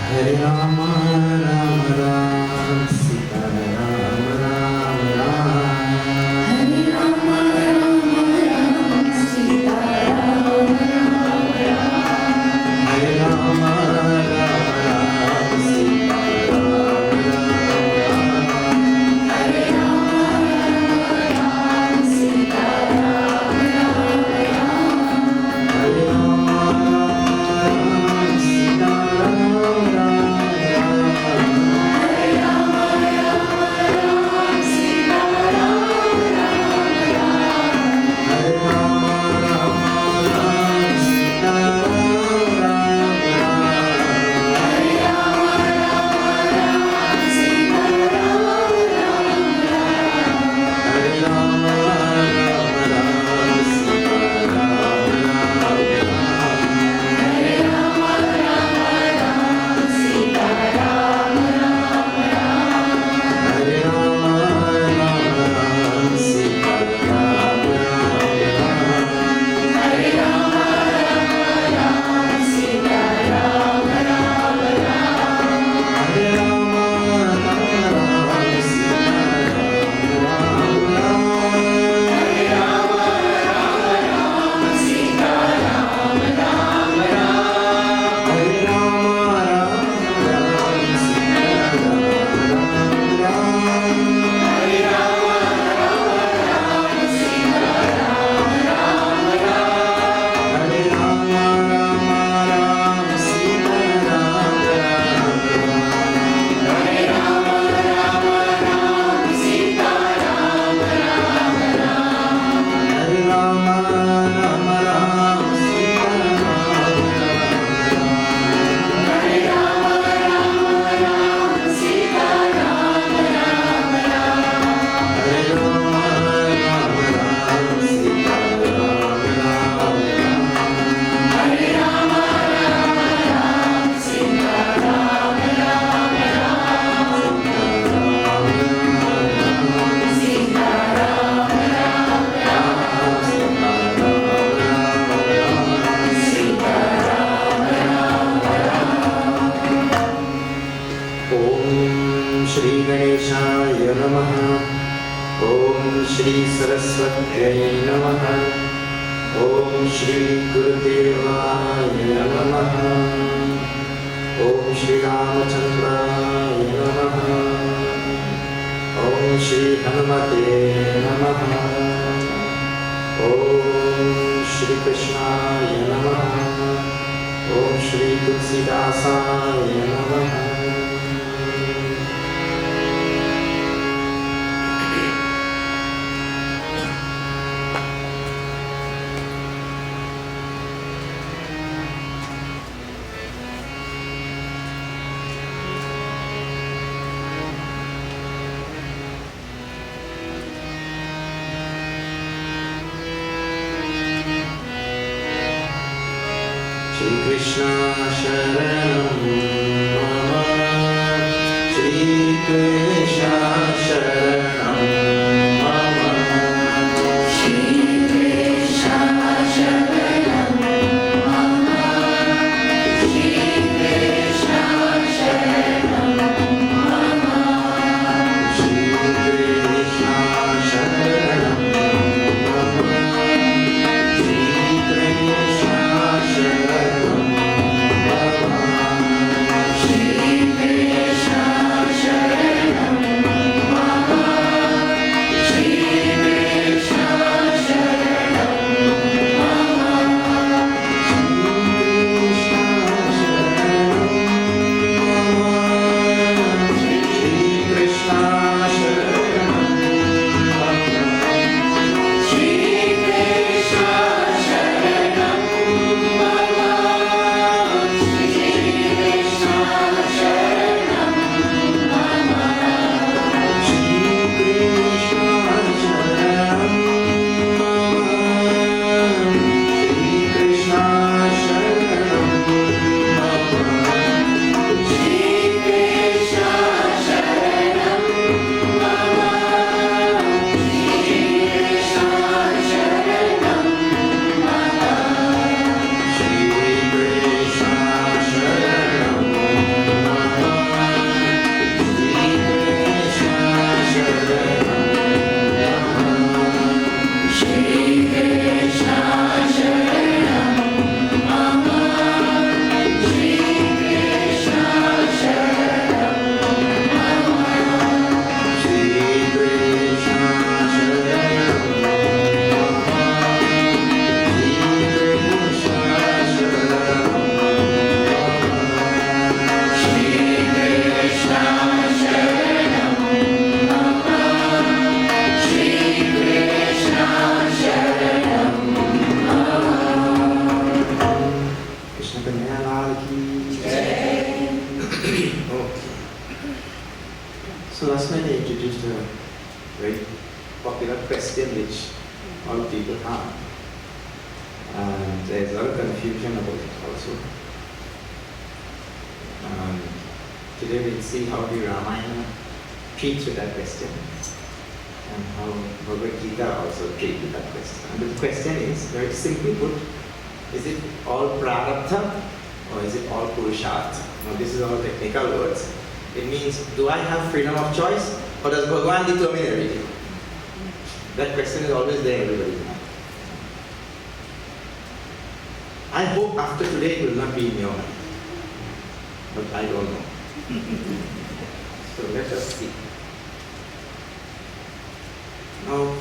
Hare Rama, Rama Rama, Sita Rama, Rama Rama. Hare Rama, Rama Rama, Sita Rama, Rama Rama. Hare Rama, Rama Rama, Sita Rama, Rama Rama. Hare Rama, Rama Rama, Sita Rama, Rama Rama. Hare Rama, Rama Sita Rama. Shri Krishna Sharanam Mama So last night I introduced a very popular question which all people have. And there's a lot of confusion about it also. Today we'll see how the Ramayana treats with that question and how Bhagavad Gita also treats with that question. And the question is, very simply put, is it all prarabdha or is it all purushartha? Now this is all technical words. It means, do I have freedom of choice or does Bhagavan determine everything? That question is always there, everybody. I hope after today it will not be in your mind. But I don't know. So let us see. Now,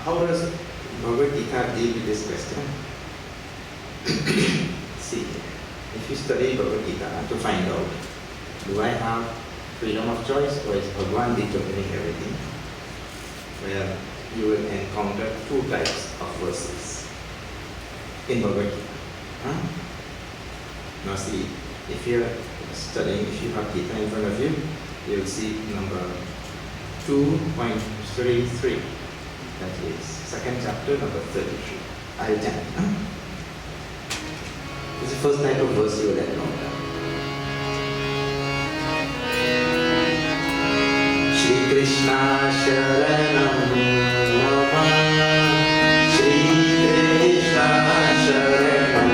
how does Bhagavad Gita deal with this question? See, if you study Bhagavad Gita to find out, do I have freedom of choice or is Bhagavan determining everything? Where you will encounter two types of verses in Bhagavad Gita. Now see, if you are studying, if you have Gita in front of you, you will see number 2.33. That is second chapter, number 33. I'll tell you. This is the first type of verse you will encounter. Shri Krishna Sharanam Mama, Shri Krishna Sharanam.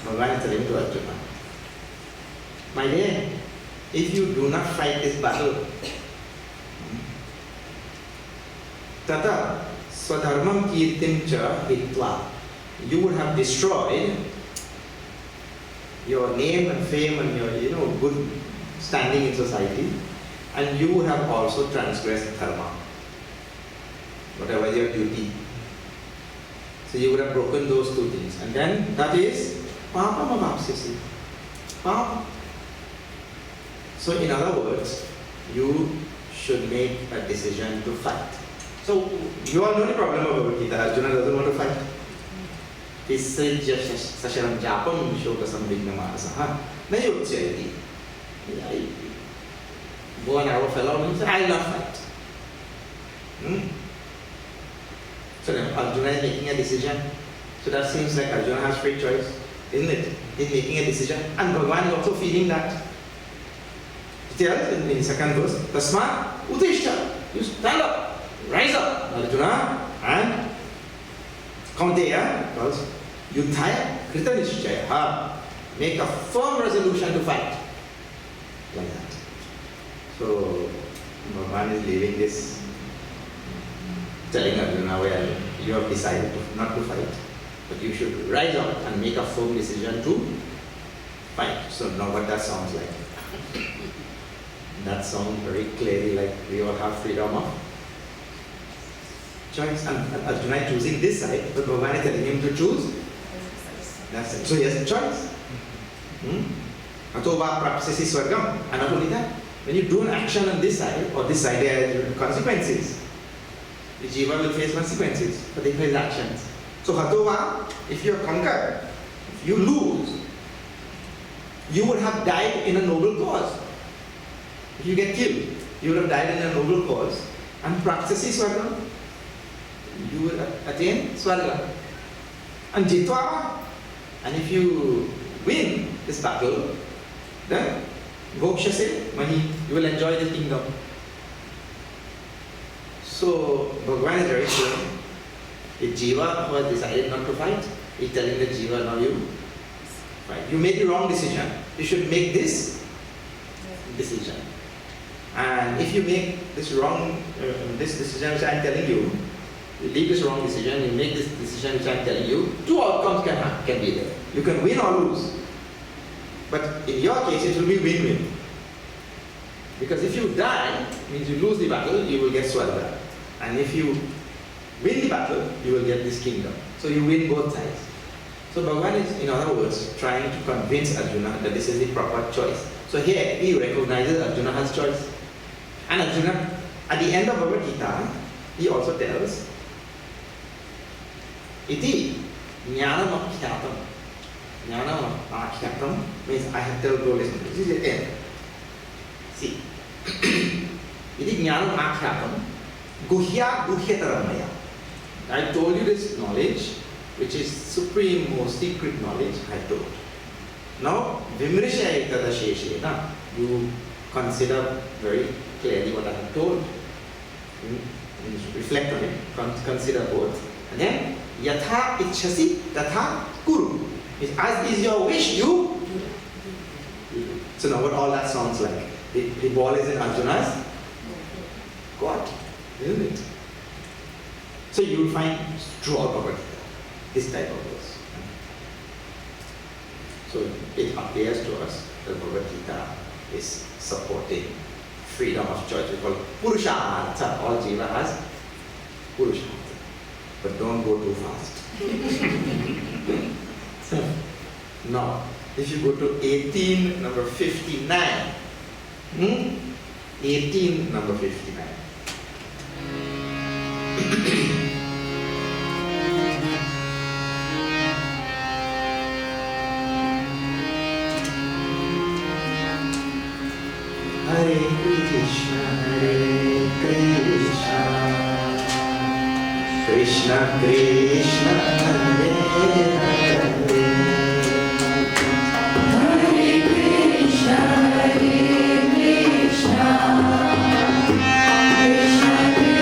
Bhagavan is telling to Arjuna, my dear, if you do not fight this battle, tata swadharmam kirtim cha hitva, you would have destroyed your name and fame and your good standing in society, and you would have also transgressed dharma, whatever your duty. So you would have broken those two things. And then that is papa mavapsisi. Papa. So in other words, you should make a decision to fight. So you all know the problem of Bhagavad Gita. Arjuna doesn't want to fight. He said, Sasharam Japam Shokasam Vignamasa. Nayutsayati. Go an arrow fell out and say, I will not fight. So then Arjuna is making a decision. So that seems like Arjuna has free choice. isn't it? In making a decision. And Bhagavan is also feeling that. He tells in second verse, Tasma Utishta, you stand up, rise up, Arjuna, and Kaunteya tells, Yudhaya Krita Nishchaya, make a firm resolution to fight. Like that. So, Bhagavan is leaving this, telling Arjuna, well, you have decided not to fight, but you should rise up and make a firm decision to fight. So now what that sounds like? That sounds very clearly like we all have freedom of choice. And Arjuna is choosing this side, but Bhagavan is telling him to choose that side. So he has a choice. Atova prapsasi swargam. And not only that, when you do an action on this side or this side, there are consequences. The jiva will face consequences for his actions. So Hatova, if you are conquered, if you lose, you would have died in a noble cause. If you get killed, you would have died in a noble cause. And prapsasi swargam, you will attain swarga. And jitva, and if you win this battle, then bhokshase, money, you will enjoy the kingdom. So Bhagavan is very clear. The jiva who has decided not to fight, he's telling the jiva, now you fight. You made the wrong decision. You should make this decision. And if you make this wrong, this decision which I am telling you, you leave this wrong decision, you make this decision which I am telling you, two outcomes can be there. You can win or lose. But in your case, it will be win-win. Because if you die, means you lose the battle, you will get swarga. And if you win the battle, you will get this kingdom. So you win both sides. So Bhagavan is, in other words, trying to convince Arjuna that this is the proper choice. So here, he recognizes Arjuna has choice. And Arjuna, at the end of Bhagavad Gita, he also tells, Iti jnanam akyatam. Jnanam akyatam means I have told you this. This is the end. See. Iti jnanam akyatam guhya guhyataramaya. I told you this knowledge, which is supreme, most secret knowledge, I told. Now, vimrisha ekadasheshena, you consider very clearly what I have told. Reflect on it, consider both. And then, yatha ichhasi tatha kuru. As is your wish, you do. So now what all that sounds like? The ball is in Arjuna's court, isn't it? So you will find throughout Bhagavad Gita this type of verse. So it appears to us that Bhagavad Gita is supporting freedom of choice. We call it Purushartha. All jiva has Purushartha. But don't go too fast. So, now, if you go to 18, number 59. 18, number 59. Hare Krishna, Krishna Krishna, Hare Hare, Hare Krishna, Krishna Krishna,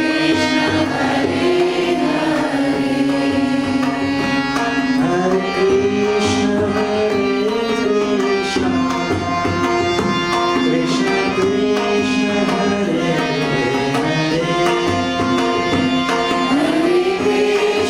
Hare Hare, Hare Krishna, Krishna Krishna, Hare Hare. Hare Krishna,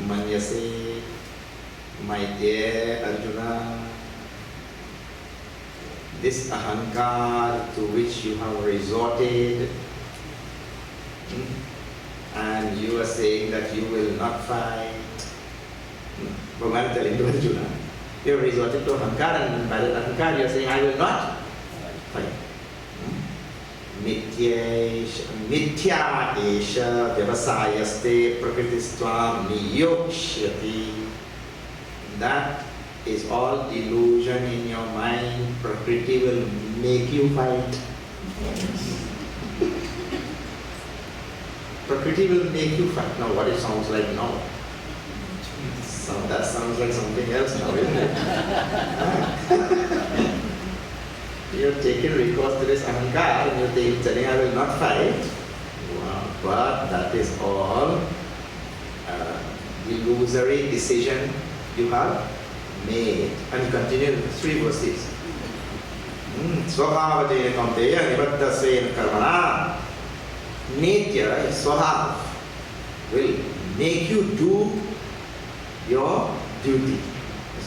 Manyase, my dear Arjuna, this ahankar to which you have resorted, and you are saying that you will not fight. Bhagavan telling to Arjuna, you have resorted to ahankar, and by that ahankar you are saying, I will not fight. Mithya esha vyavasayaste prakritistvam niyokshyati. That is all delusion in your mind. Prakriti will make you fight. Prakriti will make you fight. Now what it sounds like now? So that sounds like something else now, isn't it? You're taking recourse to this ahankar and you're telling I will not fight. Wow. But that is all illusory decision you have made. And continue 3 verses. Swabhavate kamteya nibaddhasena karmana. Nature, swabhav, will make you do your duty.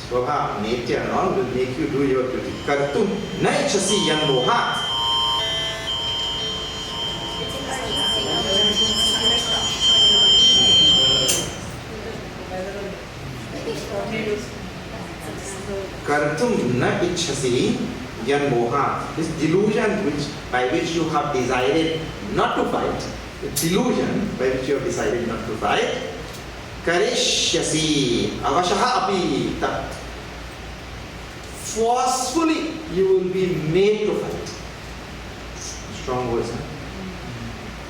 Swabhav, nature and all will make you do your duty. Kartum naichasi yan mohat. Kartum na ichhasi yan mohat. This delusion by which you have decided not to fight, the delusion by which you have decided not to fight, karishyasi avashaha api tat. Forcefully you will be made to fight. Strong words, huh?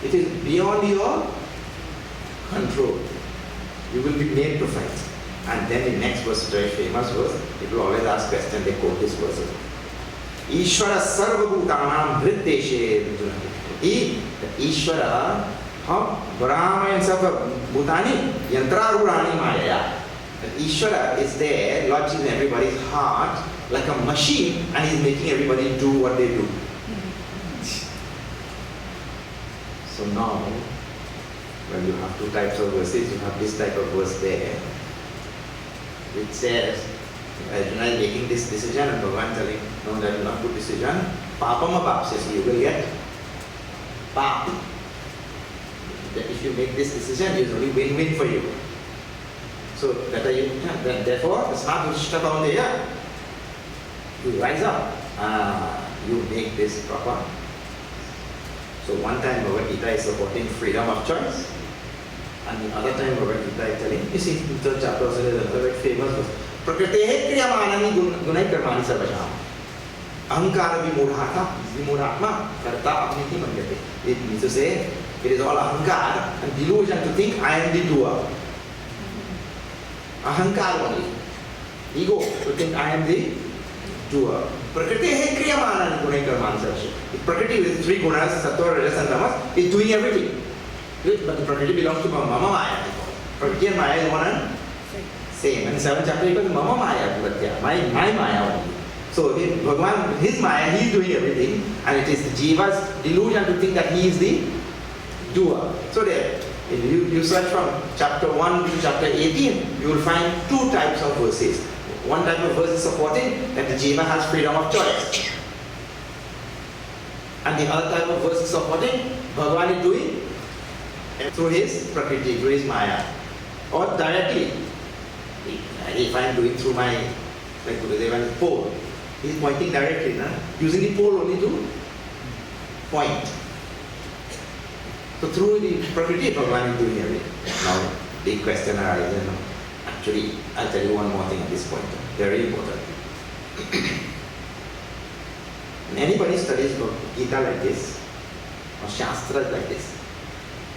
It is beyond your control. You will be made to fight. And then the next verse, very famous verse, people always ask questions, they quote this verse. Ishvara sarvabhutanam hriddeshe. Ishvara, Brahma and Sarvabhutani, yantrarurani maya. That Ishvara is there, lodged in everybody's heart, like a machine, and he's making everybody do what they do. So now, when you have 2 types of verses, you have this type of verse there, which says, Arjuna is making this decision, and Bhagavan telling, no, that is not good decision. Papama papsasi, you will get pap. That if you make this decision, it is only win-win for you. So therefore, smart Vishta Kaunteya, you rise up, you make this proper. So one time Bhagavad Gita is supporting freedom of choice, and the other time Bhagavad Gita is telling, you see, in 3rd chapter also there is another very famous verse, Prakritehe kriyamanani gunai karmani sarvasham. Ahankara vimudhatma karta apniti manjate. It means to say, it is all ahankar and delusion to think I am the doer. Ahankar only. Ego to think I am the doer. Prakritehe kriyamanani gunai karmani sarvasham. Prakriti with 3 gunas, sattva, rajas and tamas, is doing everything. But the Prakriti belongs to Mama Maya. Prakriti and Maya is one and same. And in 7th chapter, he calls Mama Maya, my Maya only. So Bhagavan, his Maya, he is doing everything, and it is the Jiva's delusion to think that he is the doer. So there, if you search from chapter 1 to chapter 18, you will find 2 types of verses. One type of verse is supporting that the Jiva has freedom of choice. And the other type of verse is supporting Bhagavan is doing through his Prakriti, through his Maya. Or directly, if I am doing through my, like Gurudeva, pole, he is pointing directly, using the pole only to point. So through the Prakriti, Bhagavan is doing everything. Now, the question arises, actually, I'll tell you one more thing at this point, very important. When anybody studies Gita like this, or Shastras like this,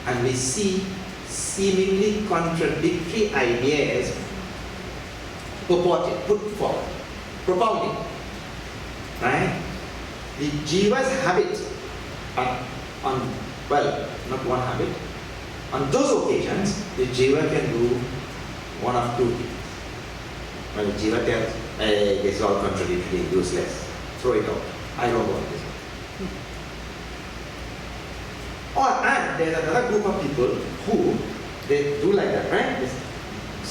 and we see seemingly contradictory ideas purported, put forward, propounding, right? The Jiva's habit well, not one habit, on those occasions, the Jiva can do one of 2 things. When the Jiva tells, this is all contradictory, useless, throw it out. I don't want this. And there's another group of people who, they do like that, right?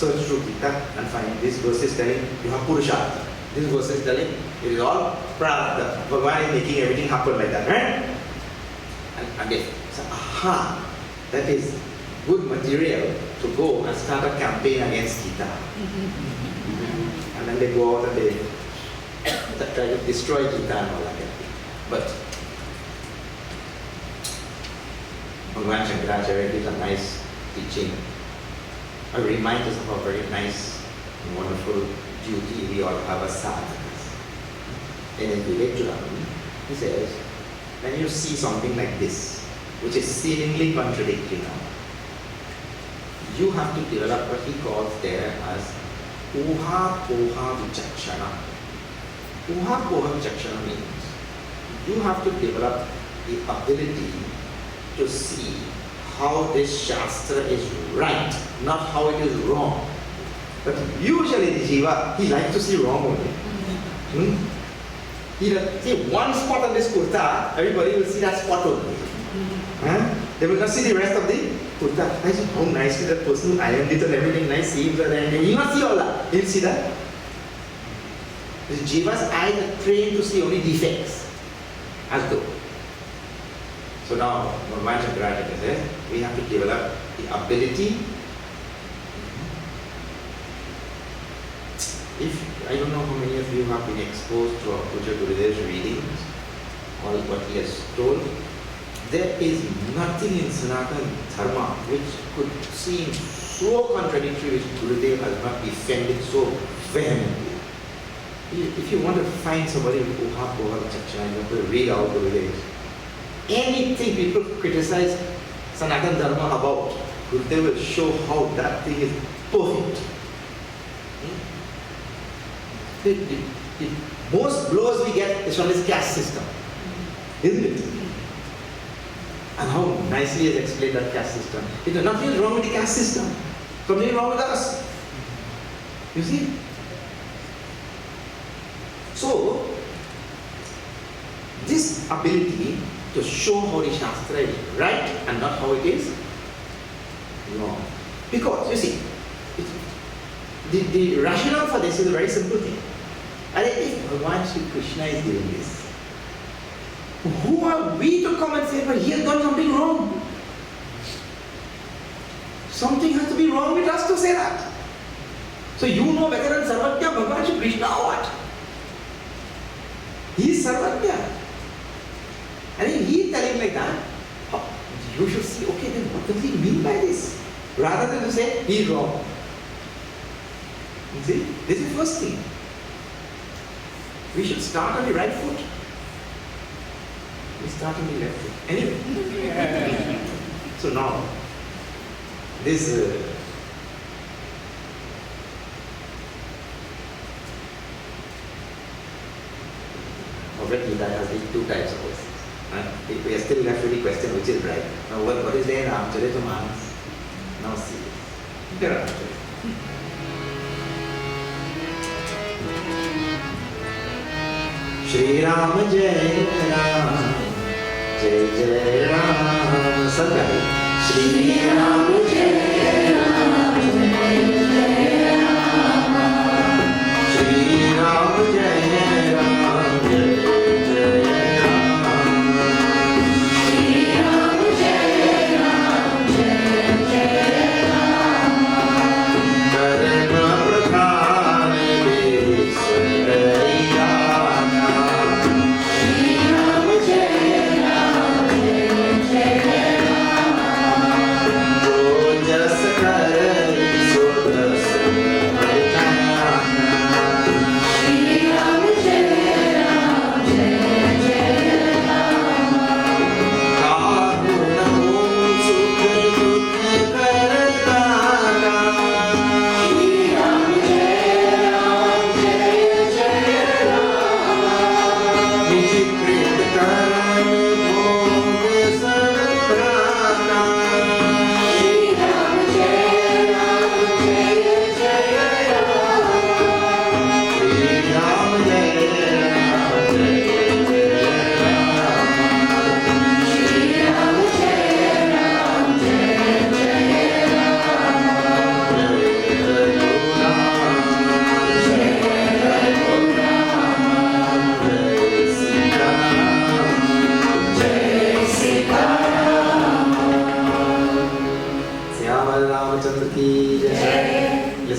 search through Gita and find this verse is telling you have Purushartha. This verse is telling it is all Prarabdha. Bhagavan is making everything happen like that, right? And they say, aha, that is good material to go and start a campaign against Gita. And then they go out and they try to destroy Gita and all that. But Bhagavan Shankaracharya gives a nice teaching. It reminds us of a very nice and wonderful duty we all have as sadhakas. In his Vivekchudamani, he says, when you see something like this, which is seemingly contradictory now, you have to develop what he calls there as Uha Poha Vichakshana. Uha Poha Vichakshana means you have to develop the ability to see how this Shastra is right, not how it is wrong. But usually the Jiva, he likes to see wrong only. He see one spot on this kurta, everybody will see that spot only. They will not see the rest of the kurta. I see how nicely that person ironed it and everything nice seams and everything. He will not see all that. He will see that. The Jiva's eyes are trained to see only defects. As though. So now, Bhagavan Shankaracharya says, we have to develop the ability. If, I don't know how many of you have been exposed to our Puja Gurudev's readings, all what he has told, there is nothing in Sanatana Dharma which could seem so contradictory which Gurudev has not defended so vehemently. If you want to find somebody with Uha Poha Vichakshana, you have to read out Gurudev's. Anything people criticize Sanatana Dharma about, Gurudev will show how that thing is perfect. The most blows we get is from this caste system, isn't it? And how nicely he has explained that caste system. Nothing is wrong with the caste system. Something is wrong with us. You see? So, this ability to show how the Shastra is right and not how it is wrong. Because, you see, the rationale for this is a very simple thing. And if Bhagavan Sri Krishna is doing this, who are we to come and say, but he has done something wrong? Something has to be wrong with us to say that. So you know better than Sarvatya Bhagavan Sri Krishna or what? He is Sarvatya. And if he is telling like that, you should see, okay, then what does he mean by this? Rather than to say, he is wrong. You see, this is the first thing. We should start on the right foot. We start on the left foot. Anyway. So now, this Gita has these two types of verses. And we are still left with the question which is right. Now what is there in Ramcharita-manas? Now see. There are Shri Ram Jai Ram Jai Jai Ram Sadhguru Shri Ram Jai Ram Jai Jai Ram Shri Ram Jai Ram Jai Jai Ram Shri Ram Jai Ram Jai Jai Ram Karna Pradhan Visaraya Jai Ram Jai Ram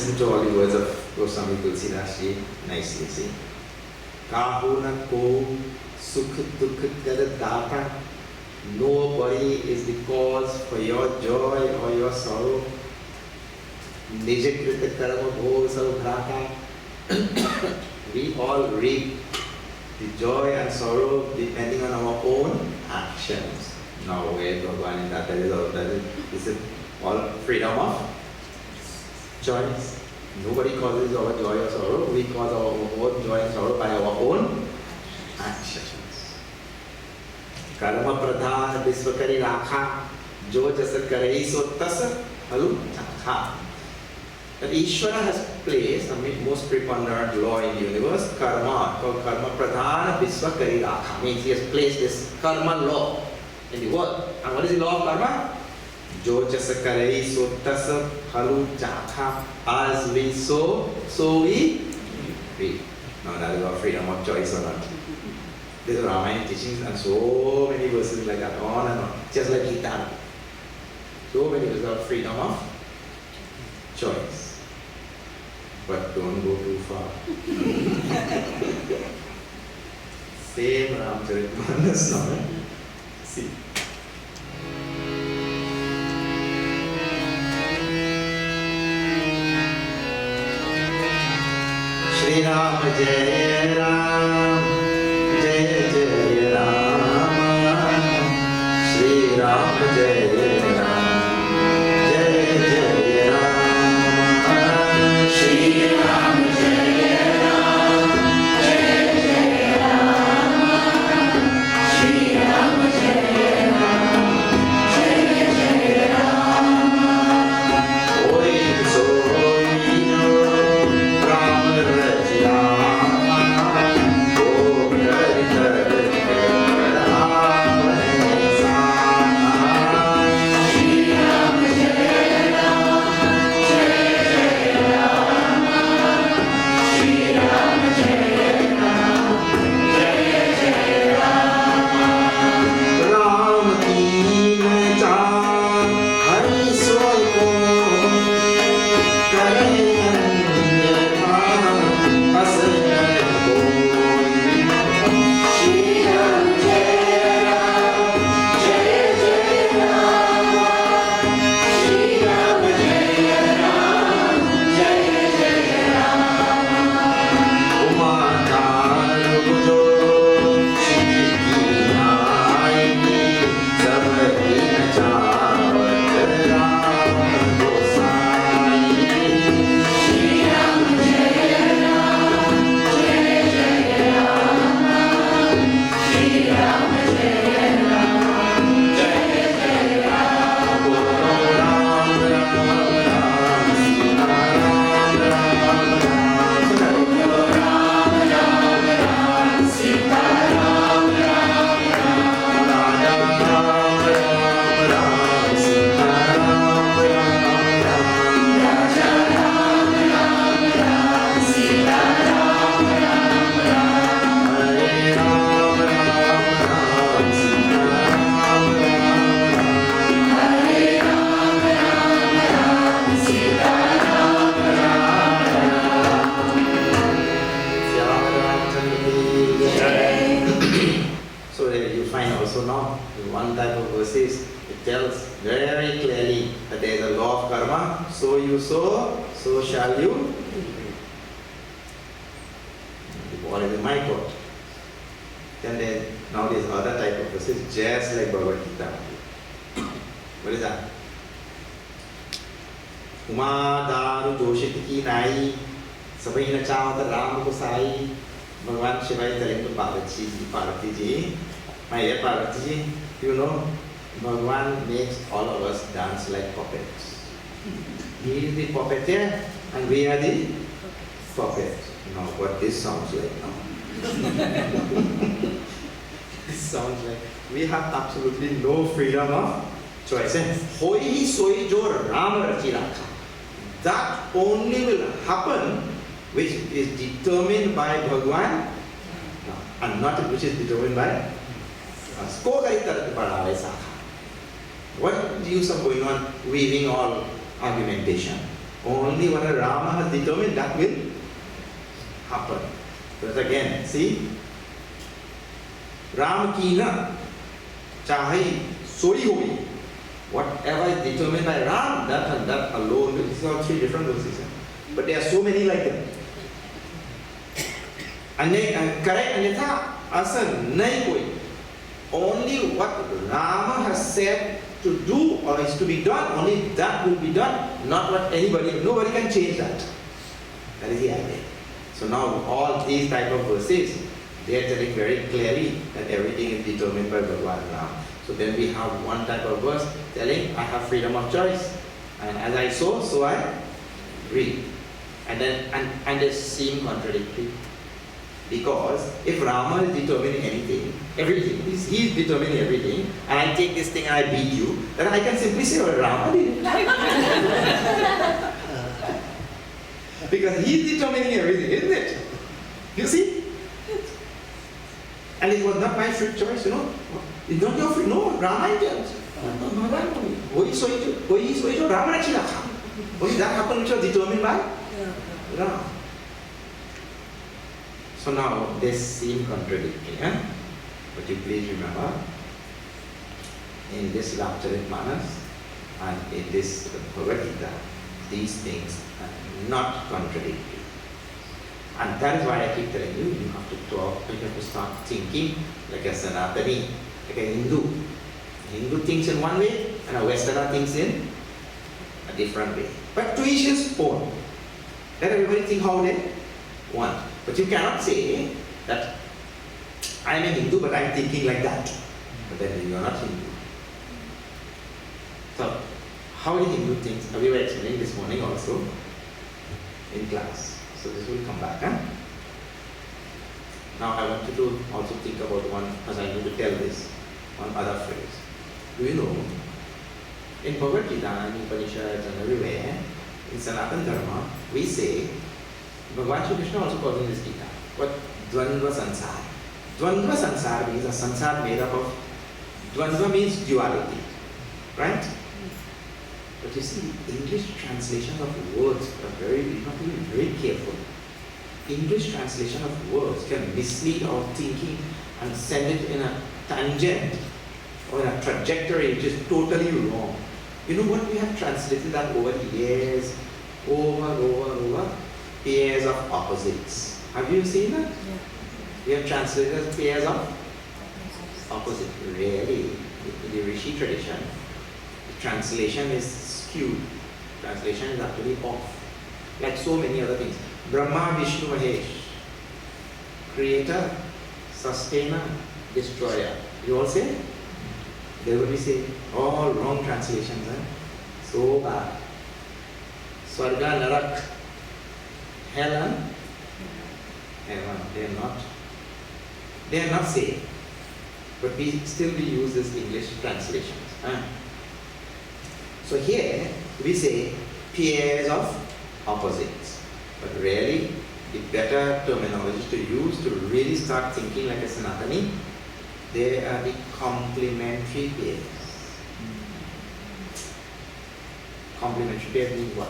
listen to all the words of Goswami Tulsidas Ji nicely. See, Kahuna ko sukh dukh kar data. Nobody is the cause for your joy or your sorrow. Nijakrit karma bhog sarvbhrata. We all reap the joy and sorrow depending on our own actions. Now, where Bhagavan in that is all freedom of choice. Nobody causes our joy or sorrow. We cause our own joy and sorrow by our own actions. Karma pradhan visvakari rakha, jo jasa karei so tasa halu chakha. That Ishvara has placed the most preponderant law in the universe, karma, called karma pradhan visvakari rakha. Means he has placed this karma law in the world. And what is the law of karma? Jo jasa karei so tasa halu chakha. As we sow, so we reap. Now that is our freedom of choice or not. These are Ramayana teachings and so many verses like that, on and on. Just like Gita. So many verses of freedom of choice. But don't go too far. Same Ramcharitmanas now. See. Shri Ram Jai Ram, Jai Jai Ram, Shri Ram Jai Ram, Jai Jai Ram, Shri Ram Jai Ram, Jai Jai Ram, Shri Ram Jai Ram, Jai Jai Ram. Oi soi jo Ram Raja, O Kari Kari Ram Sa. Shri Ram Jai Ram, Jai Jai Ram, Shri Ram Jai Ram, Jai Jai Ram. Ram teen chaar Hari soi ko kare अन्यथा हस न कोई. Shri Ram Jai Ram, Jai Jai Ram, Shri Ram Jai Ram, Jai Jai Ram. उमाकार बुझो शिव की नाई, सब दीन चावत राम गोसाई. Shri Ram Jai Ram, Jai Jai Ram, Shri Ram Jai Ram, Jai Jai Ram. Bolo Ram Ram Ram, Sita Ram Ram Ram. Bolo Ram Ram Ram, Sita Ram Ram Ram. Radha Ram Ram Ram, Sita Ram Ram Ram. Raja Ram Ram Ram, Sita Ram Ram Ram. Hare Ram Ram Ram, Sita Ram Ram Ram. Hare Ram Ram Ram, Sita Ram Ram Ram. Jai Ramchandra Ki Jai. So there you find also now in one type of verses it tells very clearly that there is a law of karma. So you sow, so shall you. The ball is in my court. Then now there is other type of verses just like Bhagavad Gita. What is that? Uma daru joshit ki nai, sabai na chavat Ram ko sai. Bhagavan Shiva is telling to Parvati ji, my dear Parvati ji, you know, Bhagavan makes all of us dance like puppets. He is the puppeteer and we are the puppets. Now what this sounds like now? This sounds like we have absolutely no freedom of choice. Hoi hi soi jo Ram rachi rakha. That only will happen which is determined by Bhagavan and not which is determined by us. What is the use of going on weaving all argumentation? Only what a Rama has determined, that will happen. Because again, see, Ram Kina, Chahi, Sori Hogi. Whatever is determined by Ram, that and that alone. These are three different verses. But there are so many like them. Correct anytha asa nahi koi. Only what Rama has said to do or is to be done, only that will be done, not what nobody can change that. That is the idea. So now all these type of verses, they are telling very clearly that everything is determined by Bhagavan Ram. So then we have one type of verse telling, I have freedom of choice. And as I sow, so I reap. And they seem contradictory. Because if Rama is determining anything, everything, he is determining everything, and I take this thing and I beat you, then I can simply say, well, Rama did it. Because he is determining everything, isn't it? You see? And it was not my free choice, you know. It's not your free, no, Rama intends. Only that happened which was determined by Rama. So now they seem contradictory, but you please remember, in this Ramcharitmanas and in this Bhagavad Gita, these things are not contradictory. And that is why I keep telling you, you have to talk, you have to start thinking like a Sanatani, like a Hindu. A Hindu thinks in one way, and a Westerner thinks in a different way. But to each his own. Let everybody think how they want. But you cannot say that I am a Hindu, but I am thinking like that. But then you are not Hindu. So, how the Hindu thinks, we were explaining this morning also in class. So this will come back. Now I want you to also think about one, as I need to tell this, one other phrase. Do you know, in Bhagavad Gita, in Upanishads and everywhere, in Sanatana Dharma, we say, Bhagavan Shri Krishna also calls in this Gita, what Dvandva Sansar. Dvandva Sansar means a sansar made up of, Dvandva means duality, right? But you see, English translations of words are very, you have to be very careful. English translation of words can mislead our thinking and send it in a tangent or in a trajectory which is totally wrong. You know what we have translated that over years, over, pairs of opposites. Have you seen that? Yeah. We have translated as pairs of opposites. Really, in the Rishi tradition, the translation is skewed. Translation is actually off. Like so many other things. Brahma, Vishnu, Mahesh. Creator, sustainer, destroyer. You all say? They will be saying, all wrong translations. So bad. Swarga, Narak, hell and heaven. They are not saved. But we use this English translations. So here we say pairs of opposites. But really, the better terminology to use to really start thinking like a Sanatani, they are the complementary pairs. Complementary pair means what?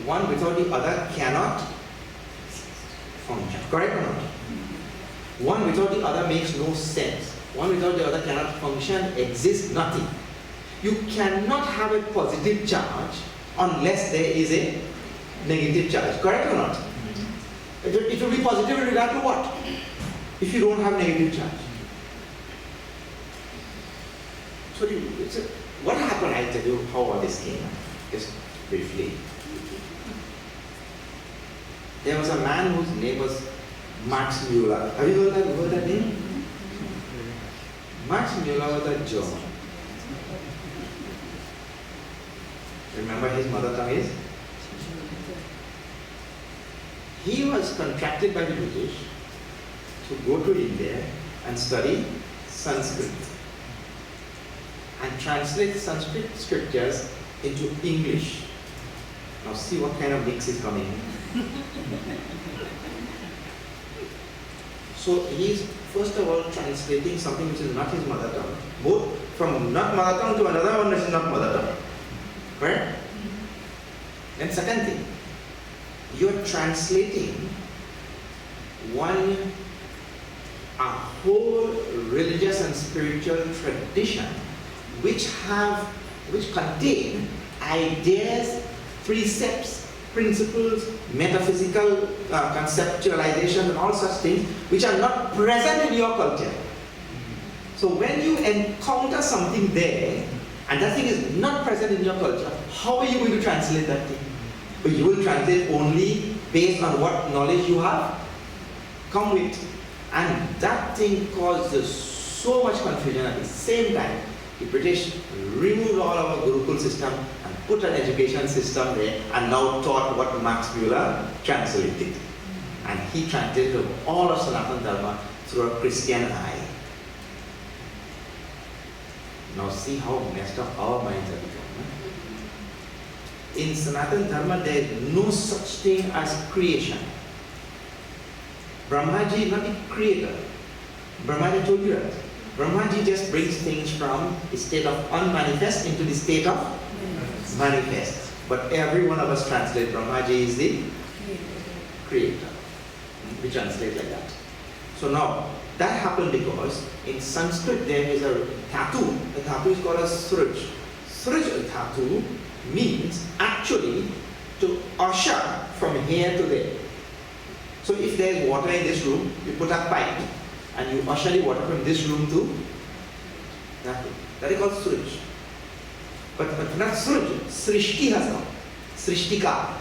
One without the other cannot function. Correct or not? One without the other makes no sense. One without the other cannot function, exist, nothing. You cannot have a positive charge unless there is a negative charge. Correct or not? It will be positive in regard to what? If you don't have negative charge. So what happened? I'll tell you how all this came. Just briefly. There was a man whose name was Max Muller. Have you heard that name? Max Muller was a German. Remember his mother tongue is? He was contracted by the British to go to India and study Sanskrit and translate Sanskrit scriptures into English. Now see what kind of mix is coming in. So he is first of all translating something which is not his mother tongue. Both from not mother tongue to another one which is not mother tongue. Right? Then second thing, you're translating a whole religious and spiritual tradition which contain ideas, precepts, principles, metaphysical conceptualization and all such things which are not present in your culture. So when you encounter something there and that thing is not present in your culture, how are you going to translate that thing? But you will translate only based on what knowledge you have come with. And that thing causes so much confusion. At the same time, the British removed all our Gurukul system and put an education system there and now taught what Max Muller translated. And he translated all of Sanatana Dharma through a Christian eye. Now see how messed up our minds have become. In Sanatana Dharma, there is no such thing as creation. Brahmaji is not the creator. Brahmaji told you that. Brahmaji just brings things from the state of unmanifest into the state of manifest. But every one of us translate Brahmaji is the creator. We translate like that. So now, that happened because in Sanskrit there is a dhatu. The dhatu is called a sruj. Sruj dhatu means actually to usher from here to there. So if there is water in this room, you put a pipe and you usher the water from this room to that room. That is called sruj. But not sruj, srishti has come. Srishtika.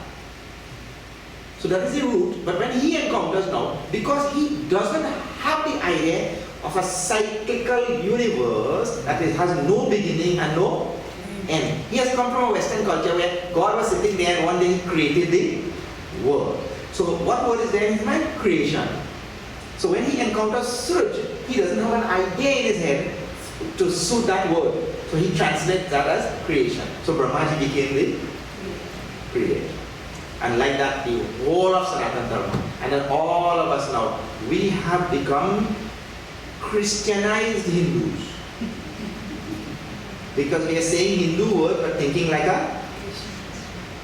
So that is the root. But when he encounters now, because he doesn't have the idea of a cyclical universe that has no beginning and no end. He has come from a Western culture where God was sitting there and one day he created the world. So what word is there in his mind? Creation. So when he encounters Sruj, he doesn't have an idea in his head to suit that word. So he translates that as creation. So Brahmaji became the creator. And like that, the whole of Sanatana Dharma, and then all of us now, we have become Christianized Hindus. Because we are saying Hindu word but thinking like a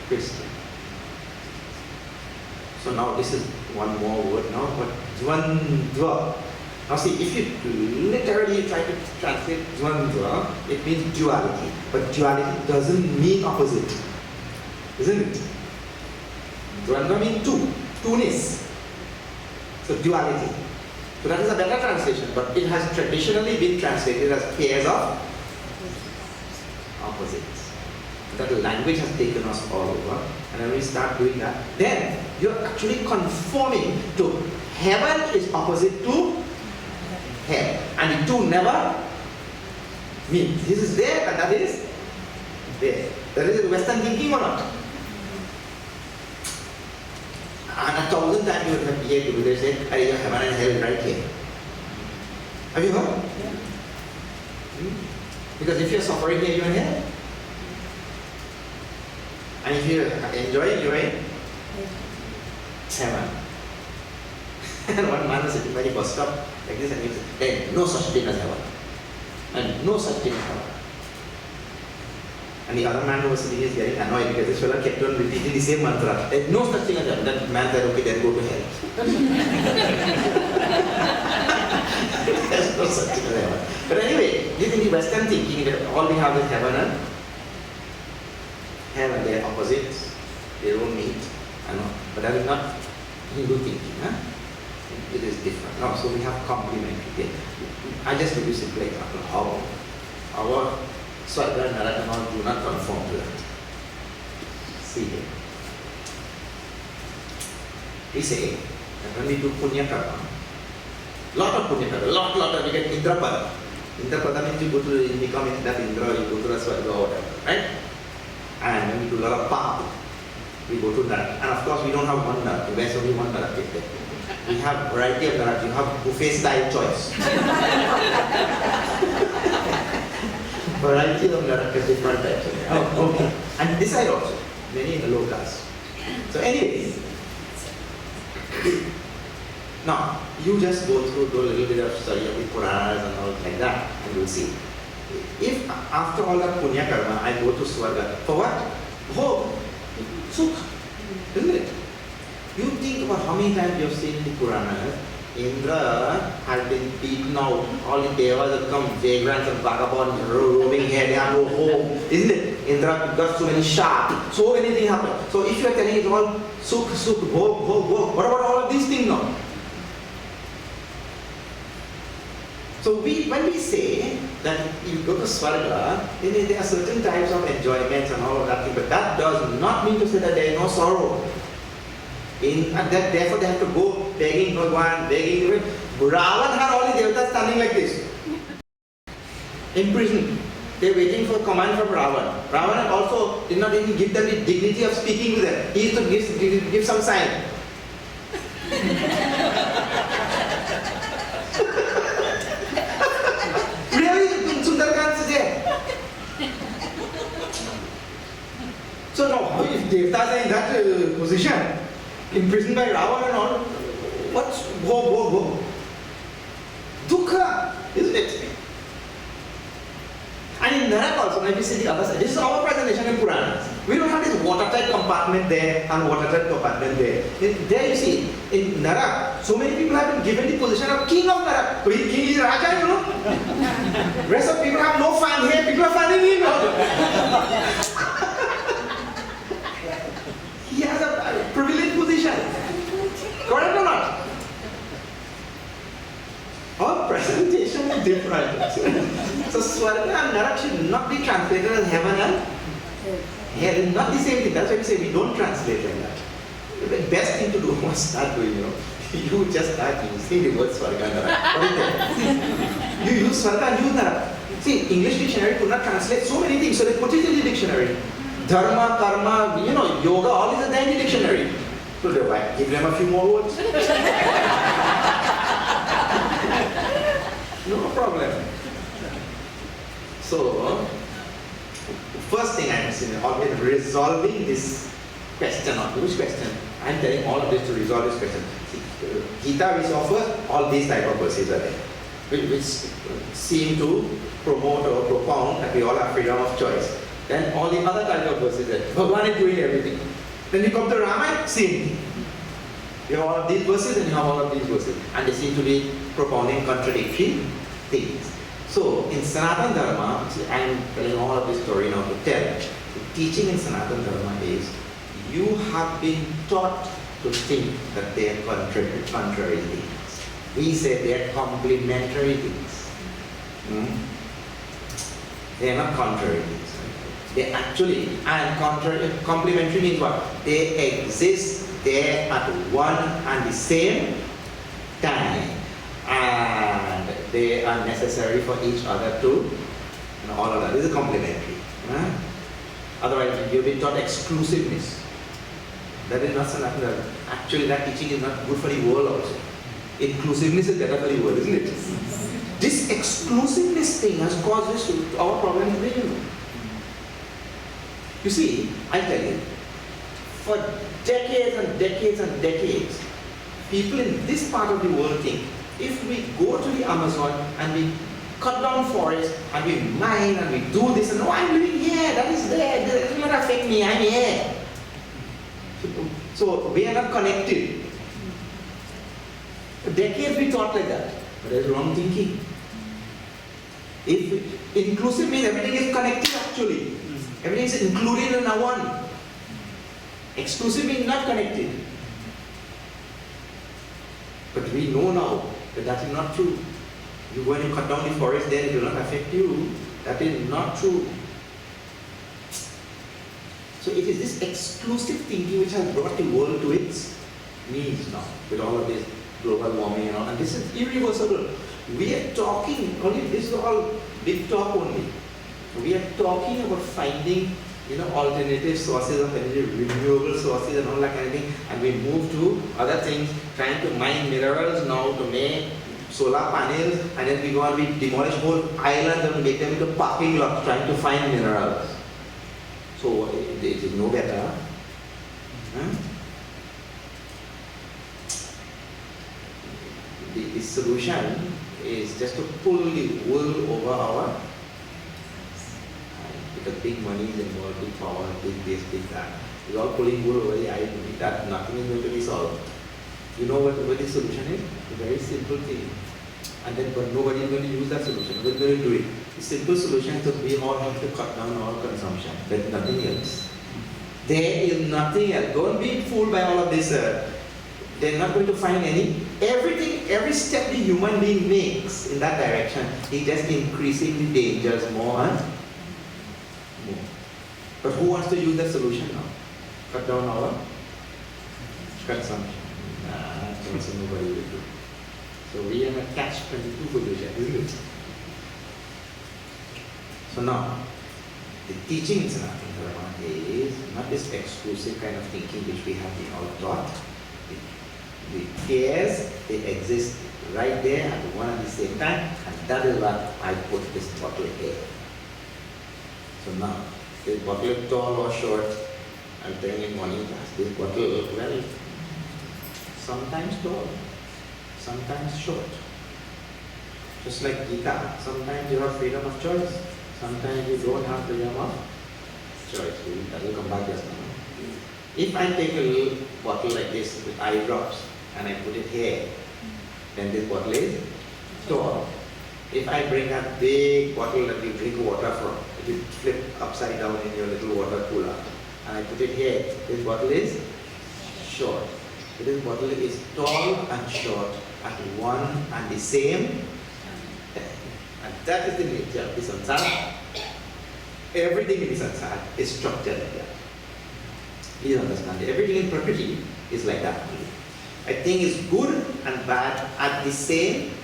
Christian. So now this is one more word now, but Dvandva. Now see, if you literally try to translate Dvandva, it means duality. But duality doesn't mean opposite. Isn't it? Dvandva means two, two-ness. So duality. So that is a better translation, but it has traditionally been translated as pairs of opposites. That language has taken us all over, and when we start doing that, then you're actually conforming to heaven is opposite to hell, and the two never meet. This is there and that is there. That is Western thinking or not? And 1,000 times you would have heard people they say, heaven and hell is right here. Have you heard? Yeah. Because if you're suffering here, you're in hell. And if you're enjoying, you're in heaven. And one man was sitting by the bus stop like this and he said, there's no such thing as heaven. And no such thing as heaven. And the other man who was sitting is getting annoyed because this fellow kept on repeating the same mantra. There's no such thing as heaven. That man said, okay, then go to hell. There's no such thing as heaven. But anyway, this is the Western thinking that all we have is heaven and hell, and they are opposites. They don't meet. But that is not Hindu thinking. It is different. No, so we have complementary. I just give you a simple example how our Swarga and Narakama do not conform to that. See here. We say that when we do Punya Karma, lot of Punya Karma, lot, we get Indrapada. Indrapada means you go to, you become that Indra, you go to the Swarga or whatever, right? And when we do a lot of Pap, we go to Narak. And of course we don't have one Narak, there's only one Narak there. We have variety of Narak, you have buffet style choice. Variety of Narak is different types. Oh, okay. And this side also, many in the low caste. So anyways, now you just go through, do a little bit of study of the Puranas and all like that, and you'll see. If after all that Punya Karma, I go to Swarga, for what? Oh, Sukha, isn't it? You think about how many times you have seen in the Puranas, Indra has been beaten out, all the devas have come, vagrants and vagabonds roaming here, they have no home, isn't it? Indra got so many sharks, so many things happen. So if you are telling it's all sukh, bhog, what about all of these things now? So when we say that you go to Swarga, then there are certain types of enjoyments and all of that thing, but that does not mean to say that there is no sorrow. And that therefore they have to go begging Bhagwan, begging. Ravan had all the devatas standing like this, in prison. They are waiting for command from Ravan. Ravan also did not even give them the dignity of speaking to them. He used to give some sign. So now, how if Devatas are in that position, imprisoned by Ravan and all, what's go? Dukkha, isn't it? And in Narak also, when we see the other side, this is our presentation in Puranas. We don't have this watertight compartment there and watertight compartment there. There you see, in Narak, so many people have been given the position of king of Narak. So king is Raja, you know. Rest of people have no fan here, people are fanning him. He has a privileged position. Correct or not? Our presentation is different. So Swarga and Narak should not be translated as heaven and hell. It's not the same thing. That's why we say we don't translate like that. The best thing to do was start doing, you just start using the word Swarga and Narak. What is that? You use Swarga and use Narak. See, English dictionary could not translate so many things, so they put it in the dictionary. Dharma, karma, yoga, all is there in the dictionary. So they give them a few more words. No problem. So, first thing I'm saying, always resolving this question. Which question? I'm telling all of this to resolve this question. See, Gita, which offers all these type of verses are there, which seem to promote or propound that we all have freedom of choice. Then all the other type of verses there. Bhagwan is doing everything. Then you come to Ramayana, same thing. You have all of these verses and you have all of these verses. And they seem to be propounding contradictory things. So in Sanatana Dharma, I am telling all of this story now to tell. The teaching in Sanatana Dharma is you have been taught to think that they are contrary things. We say they are complementary things. They are not contrary things. They actually, and complementary means what? They exist there at one and the same time, and they are necessary for each other to, all of that. This is complementary. Otherwise, you've been taught exclusiveness. That is not Sanatana. Actually, that teaching is not good for the world also. Inclusiveness is better for the world, isn't it? This exclusiveness thing has caused our problem today. You see, I tell you, for decades and decades and decades, people in this part of the world think, if we go to the Amazon and we cut down forests and we mine and we do this and I'm living here, that is there, that will not affect me, I'm here. So we are not connected. For decades we thought like that, but that's wrong thinking. If inclusive means everything is connected actually. Everything is included in a one. Exclusive means not connected. But we know now that that is not true. You go and you cut down the forest, then it will not affect you. That is not true. So it is this exclusive thinking which has brought the world to its knees now, with all of this global warming and all. And this is irreversible. We are talking, only this is all big talk only. We are talking about finding, alternative sources of energy, renewable sources and all that kind of thing, and we move to other things, trying to mine minerals now to make solar panels, and then we go and we demolish whole islands and make them into parking lots, trying to find minerals. So it is no better. The solution is just to pull the wool over our because big money is involved, big power, big this, big that. You're all pulling wool over the eyes, that nothing is going to be solved. You know what the solution is? A very simple thing. And then but nobody is going to use that solution. Nobody's going to do it. The simple solution is that we all have to cut down our consumption. There's nothing else. There is nothing else. Don't be fooled by all of this. They're not going to find everything, every step the human being makes in that direction is just increasing the dangers more and more. But who wants to use that solution now? Cut down our consumption. That's also nobody will do. So we are in a catch-22 position, isn't it? So now, the teaching in Sanatana Dharma is not this exclusive kind of thinking which we have been all taught. The pairs, they exist right there at one and the same time, and that is what I put this bottle here. So now, this bottle is tall or short. I'm telling in morning class, this bottle, well, sometimes tall, sometimes short. Just like Gita, sometimes you have freedom of choice, sometimes you don't have freedom of choice. That will come back just now. If I take a little bottle like this with eye drops and I put it here, then this bottle is tall. If I bring a big bottle that you drink water from, it will flip upside down in your little water cooler, and I put it here, this bottle is short. So this bottle is tall and short at one and the same time. And that is the nature of the samsara. Everything in the samsara is structured like that. Please understand, everything in Prakriti is like that. A thing is good and bad at the same time.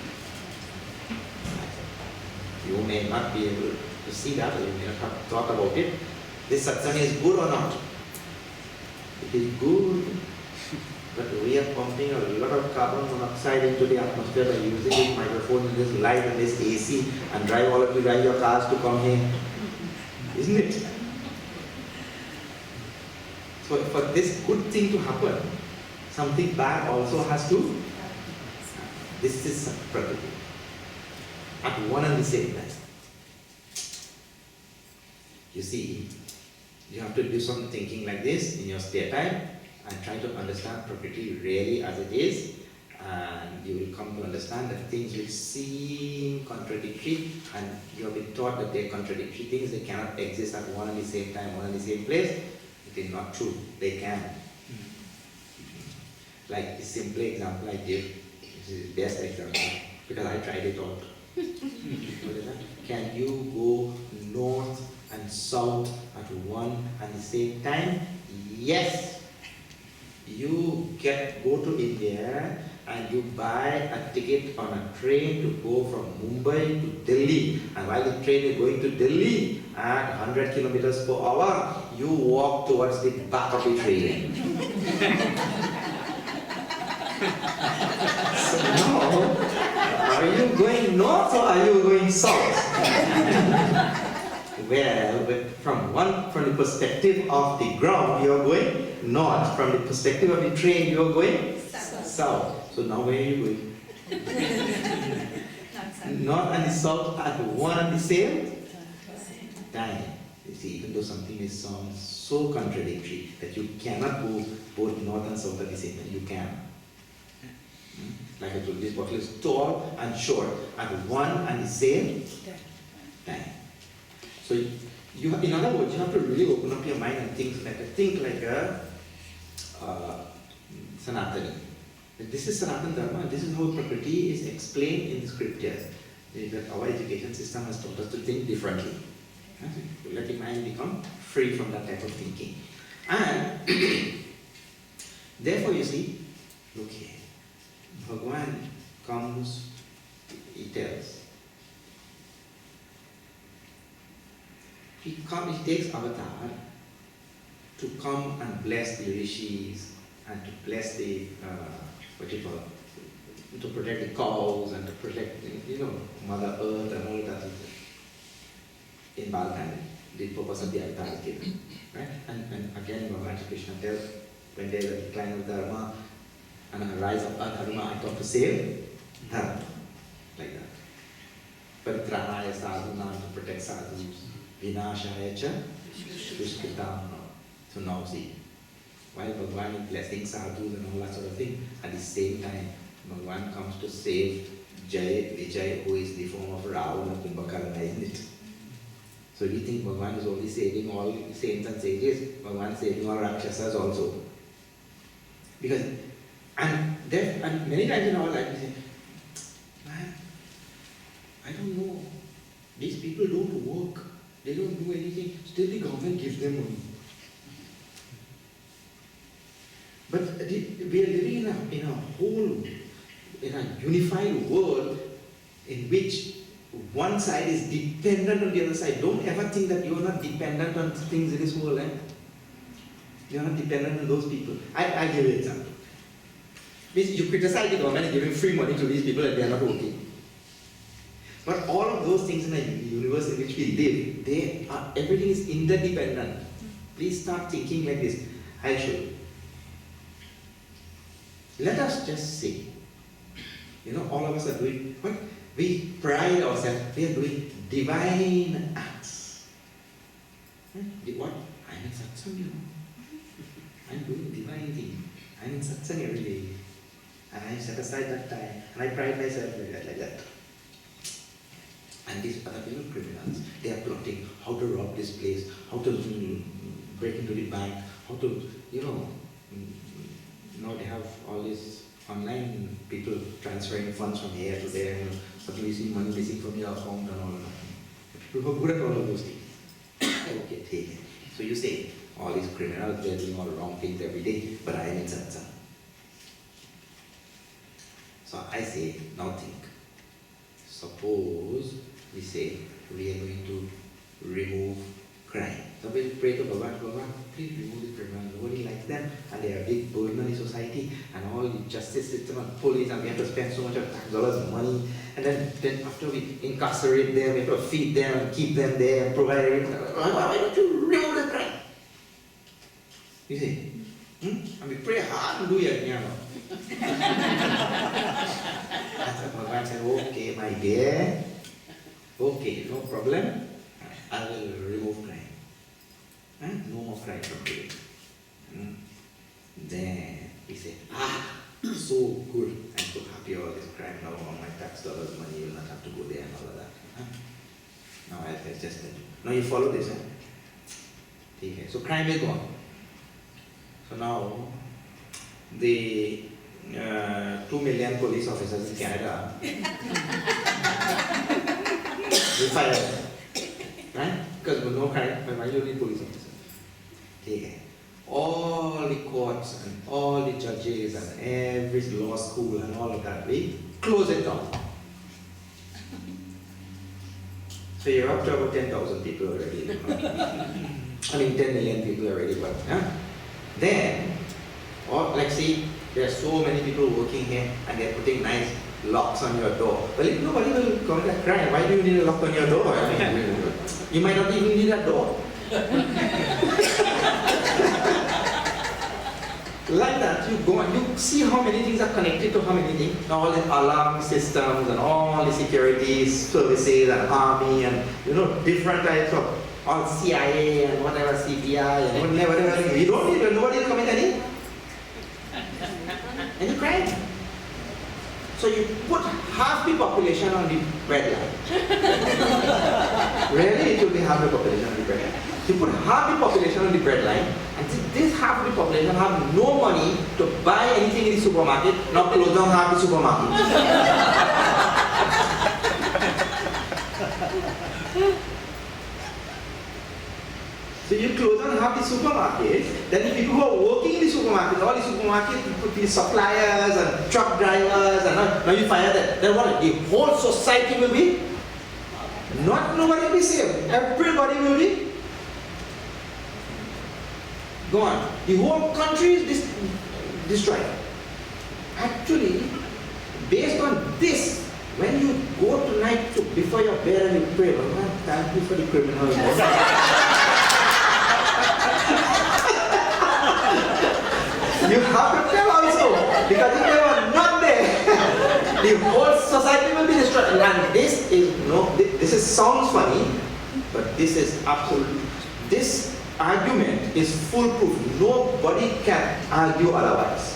You may not be able to see that, or you may not have thought about it. This satsang is good or not? It is good, but we are pumping a lot of carbon monoxide into the atmosphere by using this microphone and this light and this AC and drive your cars to come here. Isn't it? So for this good thing to happen, something bad also has to. This is Prakriti. At one and the same time. You see, you have to do some thinking like this in your spare time and try to understand Prakriti really as it is, and you will come to understand that things which seem contradictory, and you have been taught that they are contradictory things, they cannot exist at one and the same time, one and the same place. It is not true. They can. Like the simple example I give, this is the best example because I tried it out. What is that? Can you go north and south at one and the same time? Yes. You go to India and you buy a ticket on a train to go from Mumbai to Delhi, and while the train is going to Delhi at 100 kilometers per hour, you walk towards the back of the train. So now, are you going north or are you going south? Well, but from the perspective of the ground, you are going north. From the perspective of the train, you are going south. So now where are you going? North and the south at one and the same time. You see, even though something sounds so contradictory that you cannot go both north and south at the same time, you can. Like I told you, this bottle is tall and short at one and the same time. So in other words, you have to really open up your mind and think like a Sanatani. This is Sanatana Dharma, and this is how Prakriti is explained in the scriptures. That our education system has taught us to think differently. To let the mind become free from that type of thinking. And therefore, you see, look here. Bhagwan comes, he tells. He takes avatar to come and bless the rishis and to bless the to protect the cows and to protect Mother Earth and all that. In Balkan, the purpose of the avatar is given, right? And again, Bhagavan Krishna tells when there is a decline of dharma and a rise of adharma, I thought to save dharma, like that. Paritranaya sadhunam, to protect sadhus, vinashaya cha dushkritam. So now see, while Bhagwan is blessing sadhus and all that sort of thing, at the same time, Bhagwan comes to save Jai, Vijay, who is the form of Ravana and Kumbhakarna, isn't it? So we think Bhagwan is only saving all saints and sages, Bhagwan is saving all Rakshasas also. Because, and many times in our life we say, man, I don't know, these people don't work, they don't do anything, still the government gives them money. But we are living in a unified world in which one side is dependent on the other side. Don't ever think that you are not dependent on things in this world. You are not dependent on those people. I'll give you an example. You criticize the government and giving free money to these people and they are not working. But all of those things in the universe in which we live, everything is interdependent. Please start thinking like this. I'll show you. Let us just say, all of us are doing what? We pride ourselves, we are doing divine acts. What? I'm in satsang, I'm doing divine thing. I'm in satsang every day. And I set aside that time. And I pride myself like that. And these other people are criminals. They are plotting how to rob this place, how to break into the bank, how to, now they have all these online people transferring funds from here to there, suddenly you see money missing from your account and all that. People who are good at all of those things. Okay, take it. So you say, all these criminals, they're doing all wrong things every day, but I am in satsang. So I say, now think. Suppose we say we are going to remove crime. So we pray to Bhagavan, please remove the criminals. Nobody likes them and they are a big burden in society and all the justice system and police and we have to spend so much of tax dollars money and then after we incarcerate them, we have to feed them and keep them there and provide everything. Why don't you remove the crime? You see? And we pray hard and do it. And so Bhagavan said, okay, my dear, okay, no problem. I will remove crime. No more crime from today. Then he said, so good. I'm so happy about this crime. Now all my tax dollars money will not have to go there and all of that. Now I'll just tell you. Now you follow this. Okay. So crime is gone. So now the 2 million police officers in Canada will fire them. Right? Because with no crime, why you need police officers? Okay. All the courts and all the judges and every law school and all of that, we close it down. So you're up to about 10,000 people already. 10 million people already, but then, like see, there are so many people working here and they're putting nice locks on your door. Well, if nobody will commit a crime, why do you need a lock on your door? You might not even need a door. Like that, you go and you see how many things are connected to how many things. All the alarm systems and all the security services and army and different types of all CIA and whatever CPI and whatever. You don't need nobody will commit any crime. So you put half the population on the red line. Really, it will be half the population on the red line. You put half the population on the bread line, and this half of the population have no money to buy anything in the supermarket, now close down half the supermarket. So you close down half the supermarket, then the people who are working in the supermarket, all the supermarkets, you put the suppliers and truck drivers, and now you fire them. Then what? The whole society will be, nobody will be saved. Everybody will be gone. The whole country is destroyed. Actually, based on this, when you go tonight before your bed and you pray, Lord, thank you for the criminals. You have to tell also, because if they were not there, the whole society will be destroyed. And this sounds funny, but this is absolute. This argument is foolproof. Nobody can argue otherwise.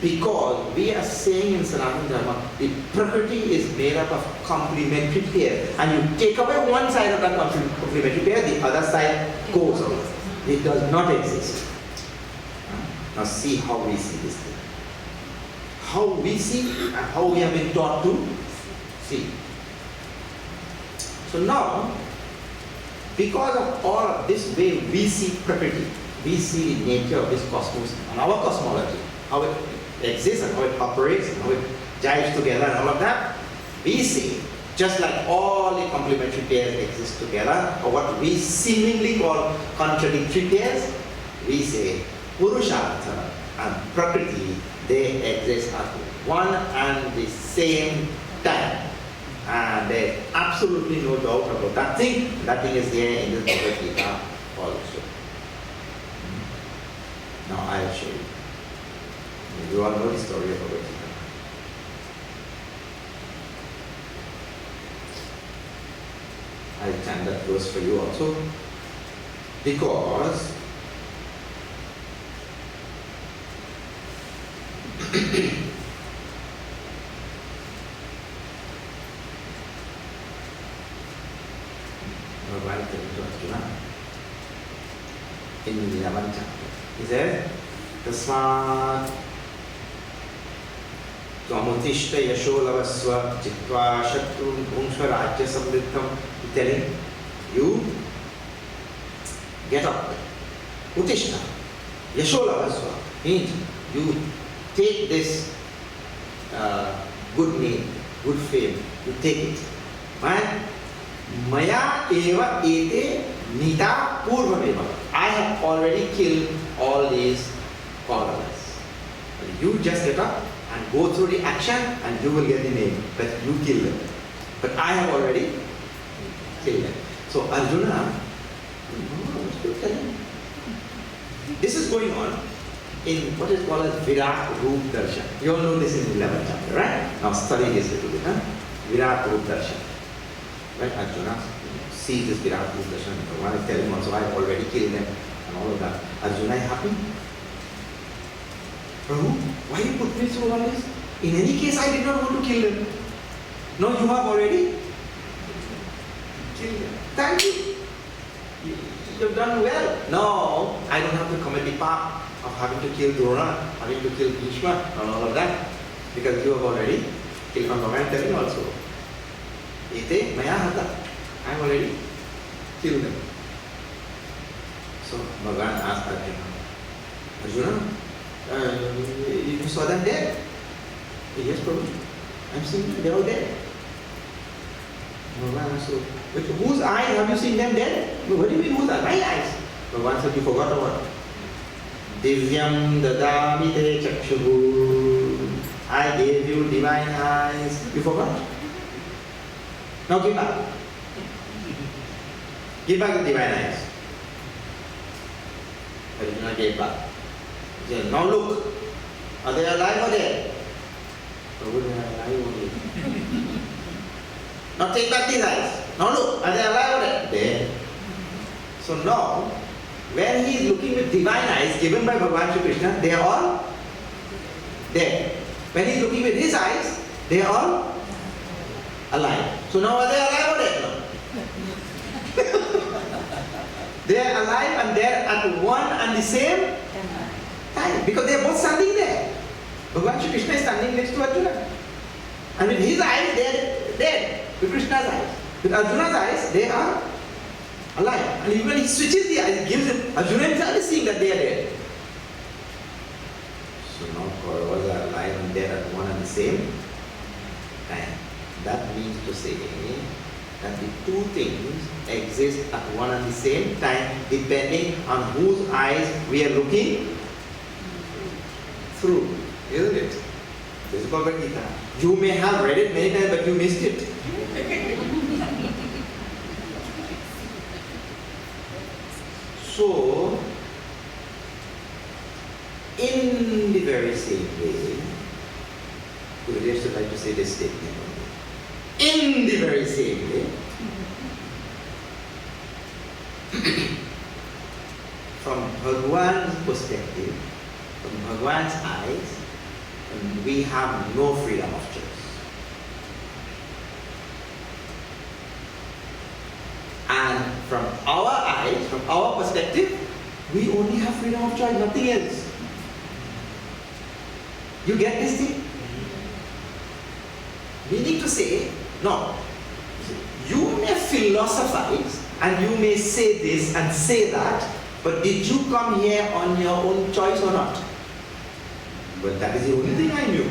Because we are saying in Sanatana Dharma, the Prakriti is made up of complementary pairs. And you take away one side of that complementary pair, the other side goes away. It does not exist. Now see how we see this thing. How we see and how we have been taught to see. So now, because of all of this way we see Prakriti, we see the nature of this cosmos and our cosmology, how it exists and how it operates and how it jives together and all of that, we see, just like all the complementary pairs exist together, or what we seemingly call contradictory pairs, we say Purushartha and Prakriti, they exist at one and the same time. And there's absolutely no doubt about that thing. That thing is there in this Bhagavad Gita also. Now I'll show you. You all know the story of Bhagavad Gita. I'll chant that verse for you also. Because Bhagavan tells to Arjuna in the 11th chapter. He says, Tasmat Tvamutishta Yasholavasva Jitva Shatrun Bhungsha Rajya Samriddham. He's telling you, get up. Utishta Yasholavasva means you take this good name, good fame, you take it. And Maya eva ete nita purvameva. I have already killed all these followers. You just get up and go through the action and you will get the name, but you kill them. But I have already killed them. So Arjuna, this is going on in what is called as Virat Roop Darshan. You all know this in the 11th chapter, right? Now study this a little bit, huh? Virat Roop Darshan. Right? Arjuna sees this Virat Roop Darshan. Bhagavan is telling him also, I have already killed them and all of that. Arjuna is happy. Prabhu, why you put me through all this? In any case, I did not want to kill them. No, you have already killed them. Thank you. You've done well. No, I don't have to commit the pap of having to kill Drona, having to kill Bhishma and all of that. Because you have already killed them. Bhagavan telling also. Ite maya hata. I have already killed them. So Bhagavan asked Arjuna, you saw them dead? Yes, Prabhu. I'm seeing them, they're all dead. Bhagavan asked, with whose eyes have you seen them dead? What do you mean whose eyes? My eyes. Bhagavan said, you forgot the word. Divyam dadami te chakshuhu. I gave you divine eyes. You forgot? Now give back. Give back the divine eyes. Arjuna gave back. He said, now look. Are they alive or dead? Prabhu, they are alive only. Now take back these eyes. Now look. Are they alive or dead? Dead. So now, when he is looking with divine eyes given by Bhagavan Shri Krishna, they are all dead. When he is looking with his eyes, they are all alive. So now are they alive or dead? No. They are alive and they are at one and the same time. Because they are both standing there. Bhagavan Shri Krishna is standing next to Arjuna. And with his eyes, they are dead. With Krishna's eyes. With Arjuna's eyes, they are alive. And even when he switches the eyes, he gives him, Arjuna himself is seeing that they are dead. So now Kauravas are alive and dead at one and the same time. That means to say that the two things exist at one and the same time depending on whose eyes we are looking through. Isn't it? This is Bhagavad Gita. You may have read it many times but you missed it. So, in the very same way, Gurudev used to like to say this statement. In the very same way, perspective, from Bhagwan's eyes, we have no freedom of choice. And from our eyes, from our perspective, we only have freedom of choice, nothing else. You get this thing? Meaning to say, no, you may philosophize and you may say this and say that, but did you come here on your own choice or not? But that is the only thing I knew.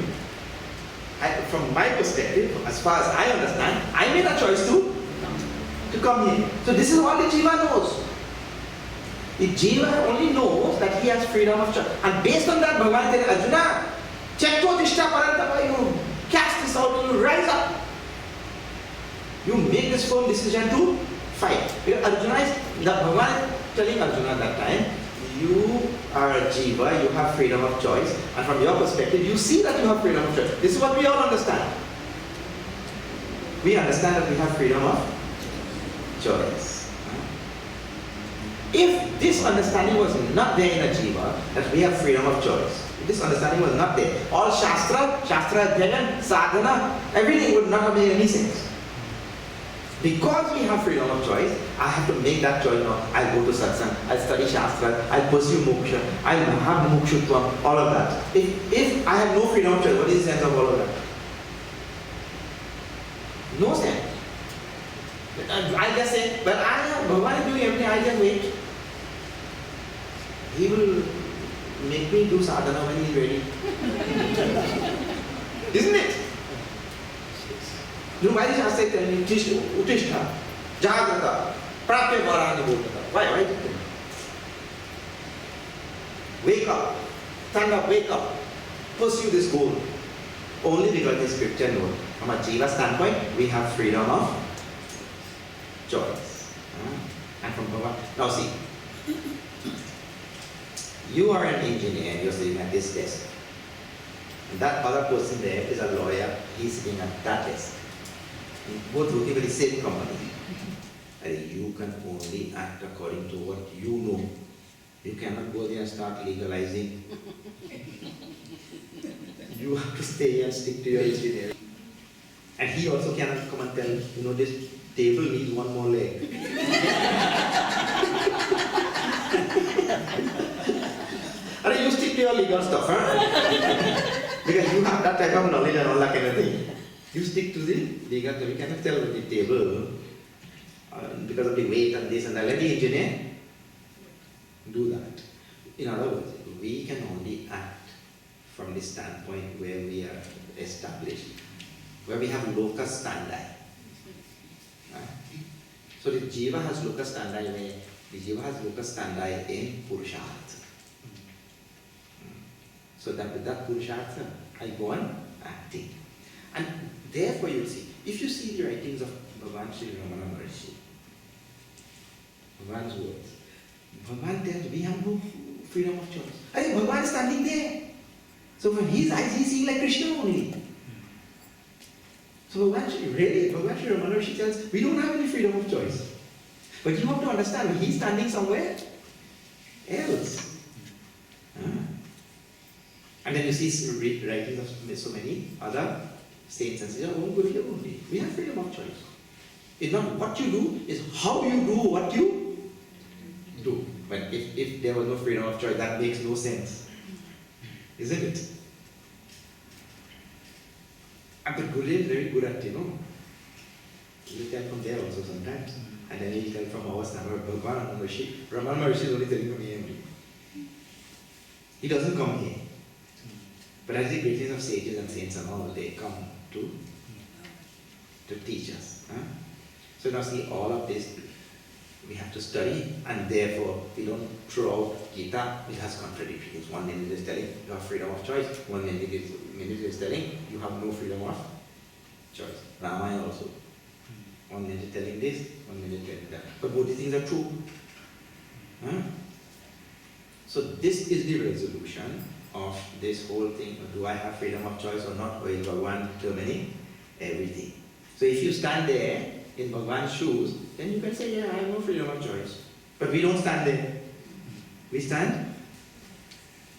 From my perspective, as far as I understand, I made a choice to come here. So this is all the Jiva knows. The Jiva only knows that he has freedom of choice. And based on that, Bhagavan said, Arjuna, Chakto Tishta Parantapa, you cast this out and you rise up. You make this firm decision to fight. Because Arjuna is, Bhagavan is telling Arjuna at that time, you are a Jiva, you have freedom of choice, and from your perspective, you see that you have freedom of choice. This is what we all understand. We understand that we have freedom of choice. If this understanding was not there in a Jiva, that we have freedom of choice, if this understanding was not there, all Shastra, Dhyanan, Sadhana, everything would not have made any sense. Because we have freedom of choice, I have to make that choice now. I'll go to satsang, I'll study Shastra, I'll pursue moksha, I'll have mukshutvam, all of that. If I have no freedom of choice, what is the sense of all of that? No sense. I just say, but Bhagavan is doing everything, I just wait. He will make me do sadhana when he is ready. Isn't it? You know why the Shastra is telling you, Utishtha, Jagrata, Prapya Varani Bhutata. Why? Wake up, stand up, wake up, pursue this goal. Only because the scripture knows. From a Jiva standpoint, we have freedom of choice. And from Bhagavan. Now see, you are an engineer and you're sitting at this desk. And that other person there is a lawyer, he's sitting at that desk. Both working for the same company. And you can only act according to what you know. You cannot go there and start legalizing. You have to stay and stick to your engineering. And he also cannot come and tell, you know, this table needs one more leg. And you stick to your legal stuff, huh? Because you have that type of knowledge and all that kind of thing. You stick to the legal stuff. You cannot tell the table because of the weight and this and that. Let the engineer do that. In other words, we can only act from the standpoint where we are established, where we have locus standi. Right? So the Jiva has locus standi where the Jiva has locus standi in Purushartha. So that with that Purushartha, I go on acting. And therefore you see, if you see the writings of Bhagavan Sri Ramana Maharshi, Bhagavan's words, Bhagavan tells we have no freedom of choice. I think Bhagavan is standing there. So from his eyes, he's seeing like Krishna only. So Bhagavan Sri Ramana Maharshi tells, we don't have any freedom of choice. But you have to understand, he's standing somewhere else. And then you see writings of so many other saints and say, oh, good here only. We have freedom of choice. It's not what you do, it's how you do what you do. But if there was no freedom of choice, that makes no sense. Isn't it? But Gurudev is very good at, you tell from there also sometimes. And then he tell from our standpoint, Bhagavan Ramana Maharshi is only telling from here only. He doesn't come here. But as the greatest of sages and saints and all, they come to teach us. So now see, all of this we have to study, and therefore we don't throw out Gita, which has contradictions. One minute is telling you have freedom of choice, one minute is telling you have no freedom of choice. Ramayana also. One minute telling this, one minute telling that. But both these things are true. So this is the resolution of this whole thing. Do I have freedom of choice or not? Or is Bhagavan determining everything? So if you stand there in Bhagavan's shoes, then you can say, yeah, I have no freedom of choice. But we don't stand there. We stand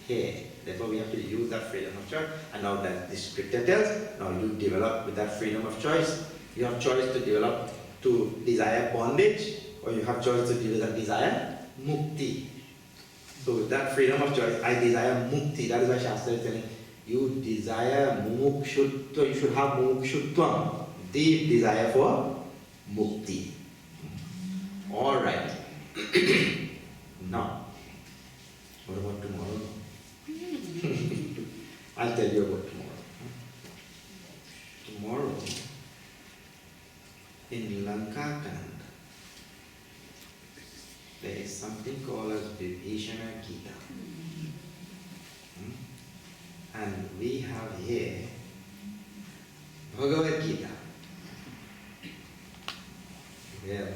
here. Therefore, we have to use that freedom of choice. And now that the scripture tells, now you develop with that freedom of choice. You have choice to develop to desire bondage, or you have choice to desire mukti. So with that freedom of choice, I desire mukti. That is why Shastra is telling you desire mumukshutva. You should have mumukshutvam, deep desire for mukti. All right. Now, what about tomorrow? I'll tell you about tomorrow. Tomorrow, in Lankakand, there is something called as Vibhishana Gita. And we have here Bhagavad Gita. Well,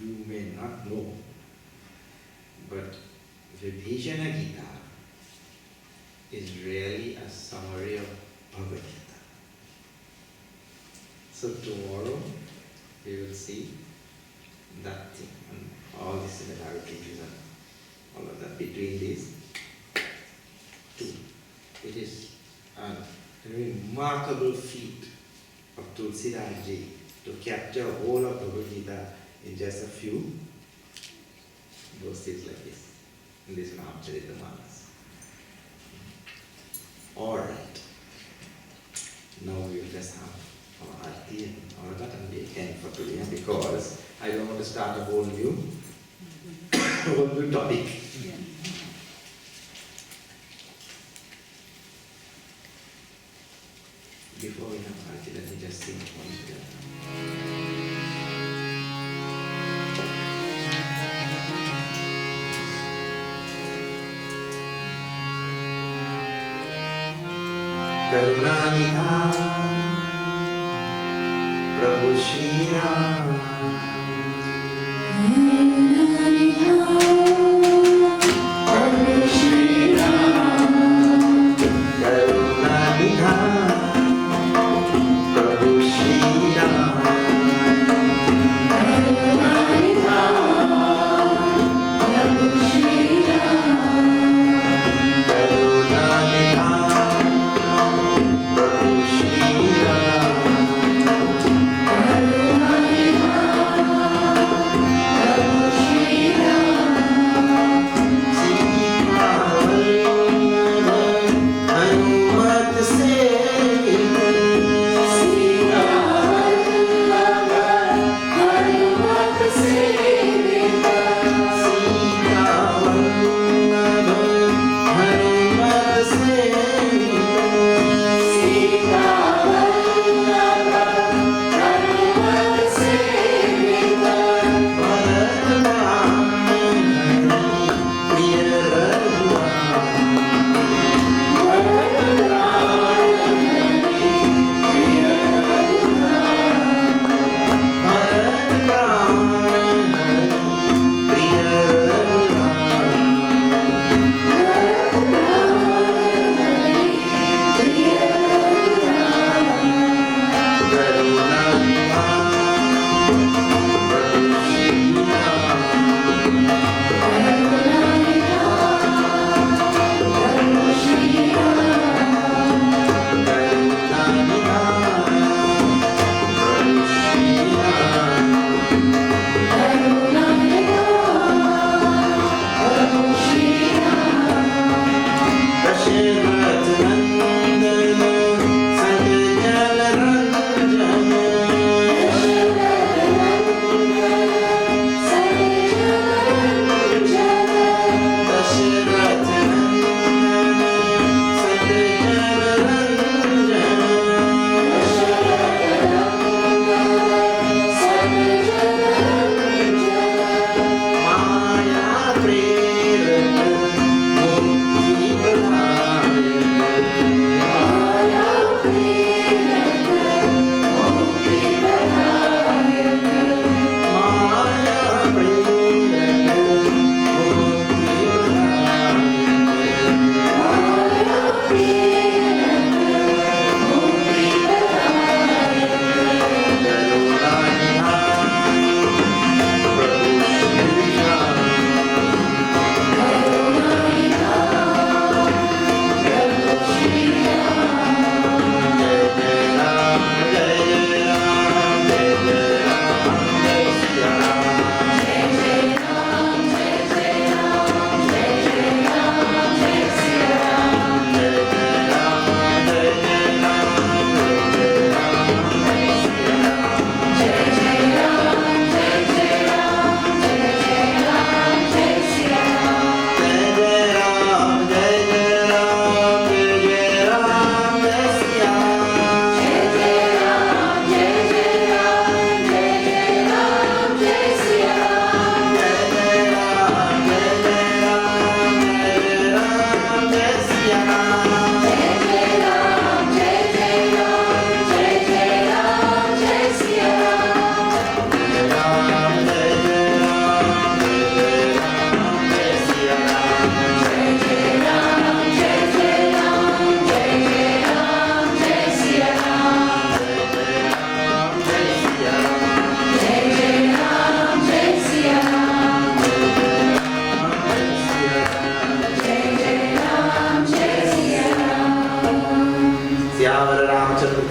you may not know, but Vibhishana Gita is really a summary of Bhagavad Gita. So tomorrow we will see that thing and all the similarities and all of that between these two. It is a remarkable feat of Tulsidas Ji to capture all of Bhagavad Gita in just a few verses like this, in this Mahamcharitamanas. Alright. Now we will just have our arti and all that and we end for today, because I don't want to start a whole new topic. Yeah. Before we have arti, let me just sing one together. Karunaniha Prabhu Shri Ram Prabhu Shri Ram Karunaniha Prabhu Shri Ram Karunaniha Prabhu Shri Ram Karunaniha Prabhu Shri Ram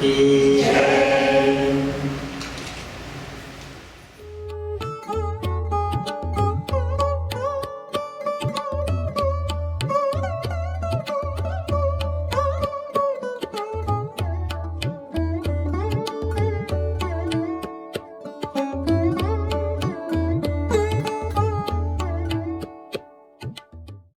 की